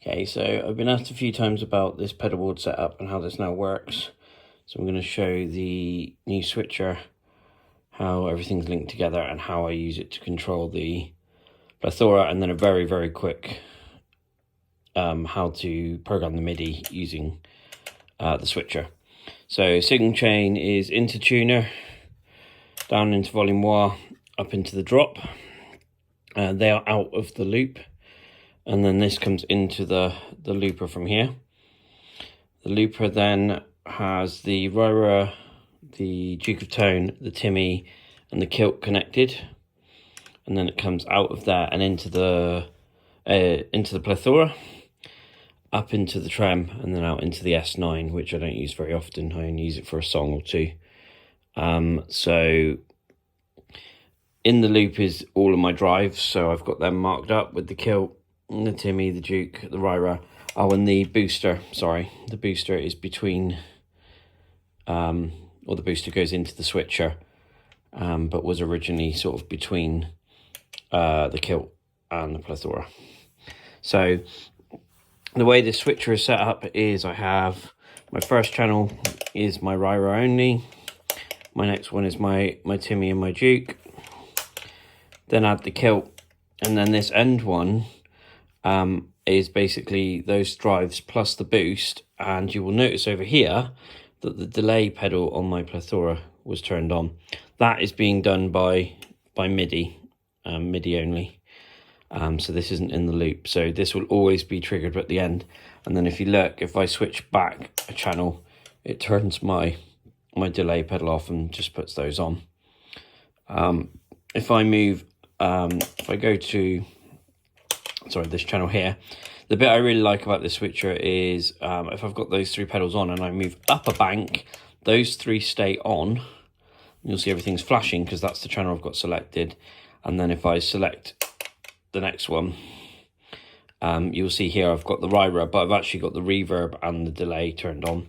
Okay, so I've been asked a few times about this pedal board setup and how this now works. So I'm going to show the new switcher, how everything's linked together and how I use it to control the Plethora, and then a very quick how to program the MIDI using the switcher. So signal chain is into tuner, down into volume wah, up into the drop. They are out of the loop. And then this comes into the looper from here. The looper then has the Rira, the Duke of Tone, the Timmy, and the kilt connected. And then it comes out of that and into the Plethora, up into the trem, and then out into the S9, which I don't use very often. I only use it for a song or two. So in the loop is all of my drives. So I've got them marked up with the kilt, the Timmy, the Duke, the Rira. Oh, and the booster, sorry. The booster is between, or the booster goes into the switcher, but was originally sort of between the kilt and the Plethora. So the way the switcher is set up is I have my first channel is my Rira only. My next one is my Timmy and my Duke. Then add the kilt, and then this end one is basically those drives plus the boost, and you will notice over here that the delay pedal on my Plethora was turned on. That is being done by MIDI, MIDI only. So this isn't in the loop. So this will always be triggered at the end. And then if you look, if I switch back a channel, it turns my delay pedal off and just puts those on. If I move, if I go to, sorry, this channel here, the bit I really like about this switcher is if I've got those three pedals on and I move up a bank, those three stay on. You'll see everything's flashing because that's the channel I've got selected. And then if I select the next one, you'll see here I've got the Rira, but I've actually got the reverb and the delay turned on.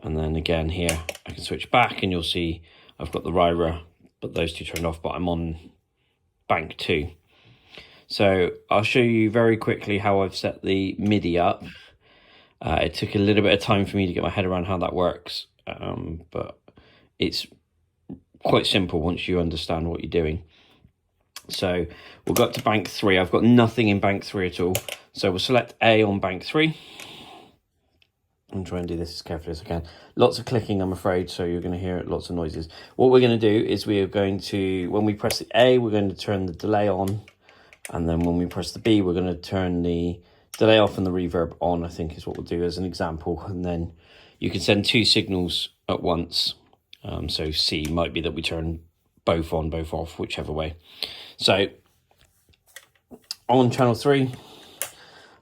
And then again here, I can switch back and you'll see I've got the Rira, but those two turned off, but I'm on bank 2. So I'll show you very quickly how I've set the MIDI up. It took a little bit of time for me to get my head around how that works, but it's quite simple once you understand what you're doing. So we'll go up to bank 3. I've got nothing in bank 3 at all. So we'll select A on bank 3. I'm trying to do this as carefully as I can. Lots of clicking, I'm afraid, so you're going to hear lots of noises. What we're going to do is we are going to, when we press the A, we're going to turn the delay on. And then when we press the B, we're going to turn the delay off and the reverb on, I think is what we'll do as an example. And then you can send 2 signals at once. So C might be that we turn both on, both off, whichever way. So on channel 3,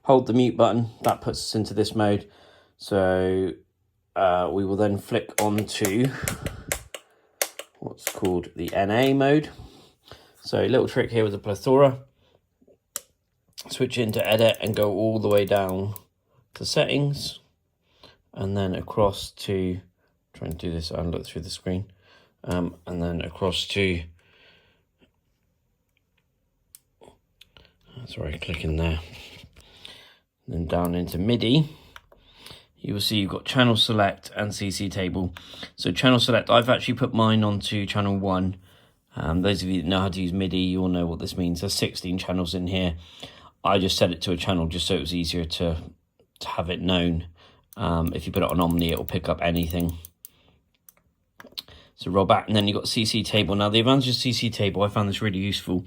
hold the mute button. That puts us into this mode. So we will then flick on to what's called the NA mode. So a little trick here with the Plethora. Switch into edit and go all the way down to settings, and then across to, try and do this and look through the screen, and then across to, sorry, click in there, and then down into MIDI. You will see you've got channel select and CC table. So channel select, I've actually put mine onto channel 1. Those of you that know how to use MIDI, you all know what this means. There's 16 channels in here. I just set it to a channel just so it was easier to have it known. If you put it on Omni, it'll pick up anything. So roll back, and then you've got CC table. Now the advantage of CC table, I found this really useful,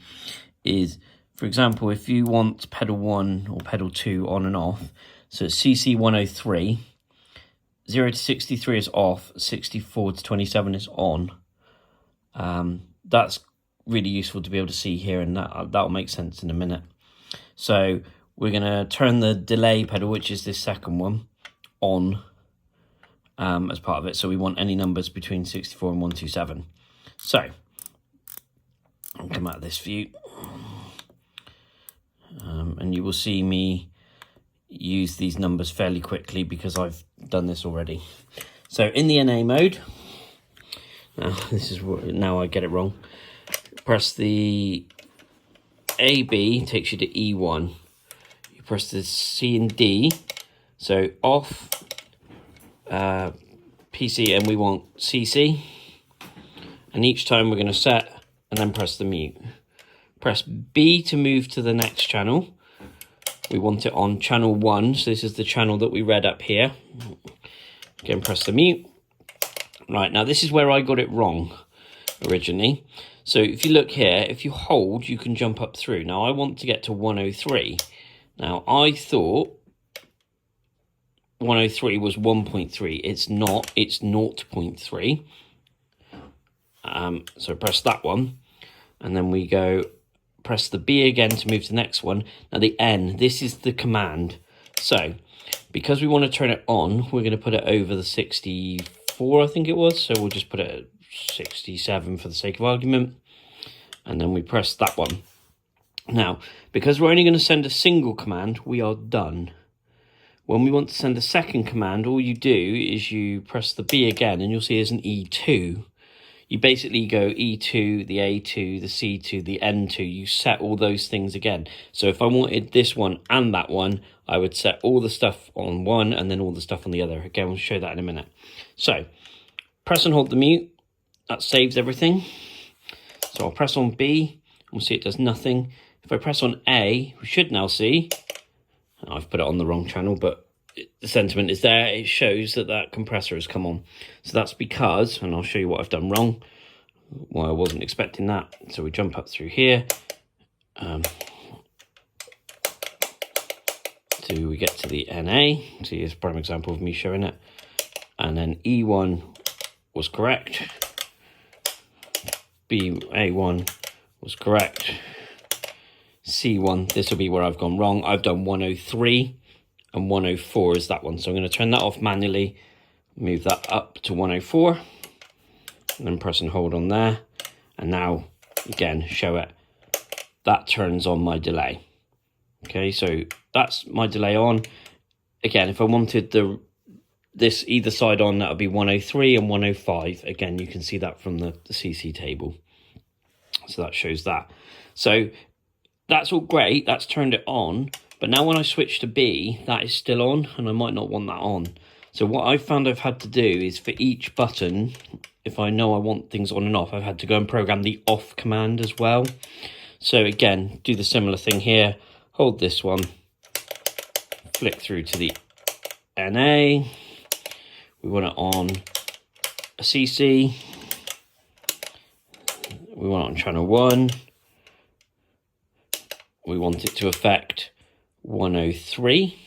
is, for example, if you want pedal 1 or pedal 2 on and off, so it's CC 103, 0 to 63 is off, 64 to 27 is on. That's really useful to be able to see here, and that'll make sense in a minute. So we're going to turn the delay pedal, which is this second one, on as part of it. So we want any numbers between 64 and 127. So I'll come out of this view. And you will see me use these numbers fairly quickly because I've done this already. So in the NA mode, now I get it wrong. Press the AB, takes you to E1. You press the C and D. So off PC, and we want CC. And each time we're going to set and then press the mute. Press B to move to the next channel. We want it on channel 1. So this is the channel that we read up here. Again, press the mute. Right, now this is where I got it wrong originally. So if you look here, if you hold, you can jump up through. Now I want to get to 103. Now I thought 103 was 1.3. It's not, it's 0.3. So press that one. And then we go, press the B again to move to the next one. Now the N, this is the command. So because we want to turn it on, we're going to put it over the 64, I think it was. So we'll just put it at 67 for the sake of argument. And then we press that one. Now, because we're only going to send a single command, we are done. When we want to send a second command, all you do is you press the B again, and you'll see there's an E2. You basically go E2, the A2, the C2, the N2. You set all those things again. So if I wanted this one and that one, I would set all the stuff on one and then all the stuff on the other. Again, we'll show that in a minute. So press and hold the mute. That saves everything. So I'll press on B, and we'll see it does nothing. If I press on A, we should now see, I've put it on the wrong channel, but the sentiment is there. It shows that that compressor has come on. So that's because, and I'll show you what I've done wrong, why I wasn't expecting that. So we jump up through here. So we get to the NA. So here's a prime example of me showing it. And then E1 was correct. A1 was correct. C1, this will be where I've gone wrong. I've done 103 and 104 is that one. So I'm going to turn that off manually, move that up to 104, and then press and hold on there. And now, again, show it. That turns on my delay. Okay, so that's my delay on. Again, if I wanted this either side on, that would be 103 and 105. Again, you can see that from the CC table. So that shows that. So that's all great. That's turned it on. But now when I switch to B, that is still on, and I might not want that on. So what I've found I've had to do is for each button, if I know I want things on and off, I've had to go and program the off command as well. So again, do the similar thing here. Hold this one. Flick through to the NA. We want it on a CC. We want it on channel 1. We want it to affect 103.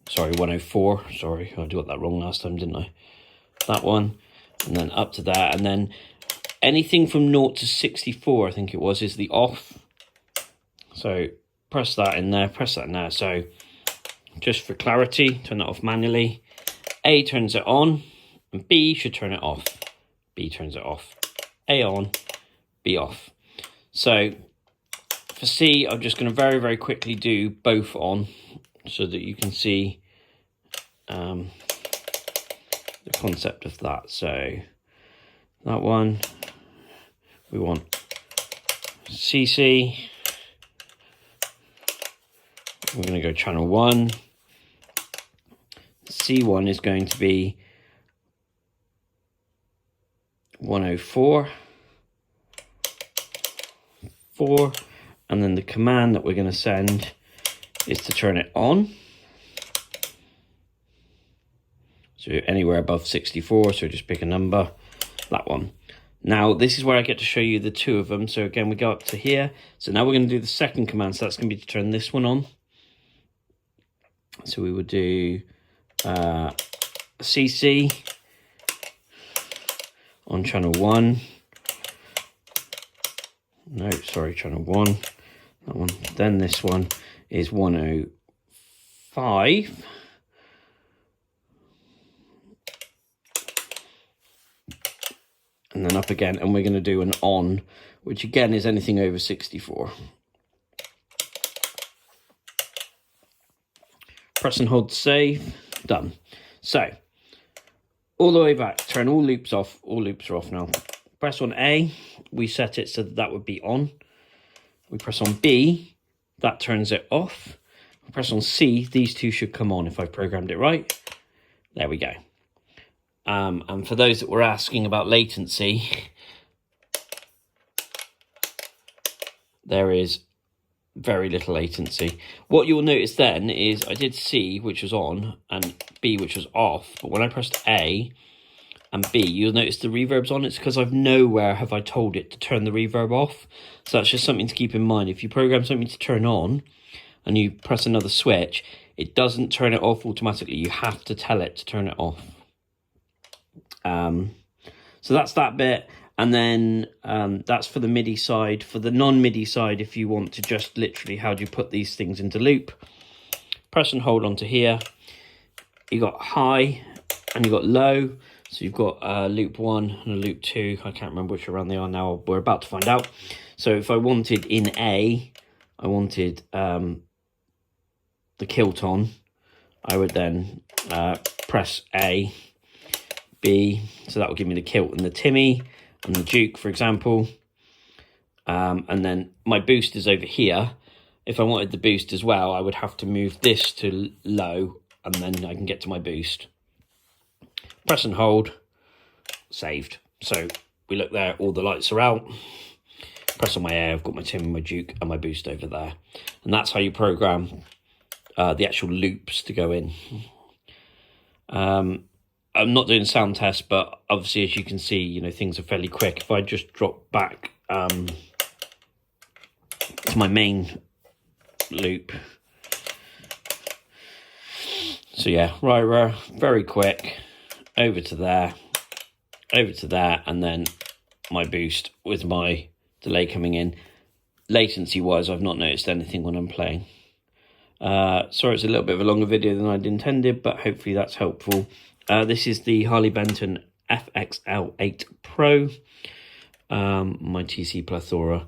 Sorry, 104. Sorry, I got that wrong last time, didn't I? That one, and then up to that, and then anything from 0 to 64, I think it was, is the off. So press that in there, press that in there. So just for clarity, turn that off manually. A turns it on, and B should turn it off. B turns it off. A on, B off. So for C, I'm just going to very, very quickly do both on so that you can see the concept of that. So that one, we want CC. We're going to go channel 1. C1 is going to be 104. 4, and then the command that we're going to send is to turn it on. So anywhere above 64, so just pick a number, that one. Now this is where I get to show you the two of them. So again, we go up to here. So now we're going to do the second command. So that's going to be to turn this one on. So we would do CC on channel 1. No, sorry, channel 1. That one. Then this one is 105. And then up again, and we're going to do an on, which again is anything over 64. Press and hold to save. Done. So all the way back, turn all loops off. All loops are off now. Press on A, we set it so that would be on. We press on B, that turns it off. We press on C, these two should come on if I've programmed it right. There we go. And for those that were asking about latency, there is very little latency. What you'll notice then is I did C, which was on, and B, which was off. But when I pressed A and B, you'll notice the reverb's on. It's because I've nowhere have I told it to turn the reverb off. So that's just something to keep in mind. If you program something to turn on and you press another switch, it doesn't turn it off automatically. You have to tell it to turn it off. So that's that bit. And then that's for the MIDI side. For the non-MIDI side, if you want to just literally, how do you put these things into loop? Press and hold onto here. You got high and you got low. So you've got loop 1 and a loop 2. I can't remember which around they are now. We're about to find out. So if I wanted in A, I wanted the kilt on, I would then press A, B. So that will give me the kilt and the Timmy and the Duke, for example. And then my boost is over here. If I wanted the boost as well, I would have to move this to low, and then I can get to my boost. Press and hold, saved. So we look there, all the lights are out. Press on my A, I've got my Timmy, my Duke, and my boost over there. And that's how you program the actual loops to go in. I'm not doing sound tests, but obviously, as you can see, you know, things are fairly quick. If I just drop back to my main loop. So yeah, right, very quick. Over to there, and then my boost with my delay coming in. Latency-wise, I've not noticed anything when I'm playing. Sorry, it's a little bit of a longer video than I'd intended, but hopefully that's helpful. This is the Harley Benton FXL8 Pro, my TC Plethora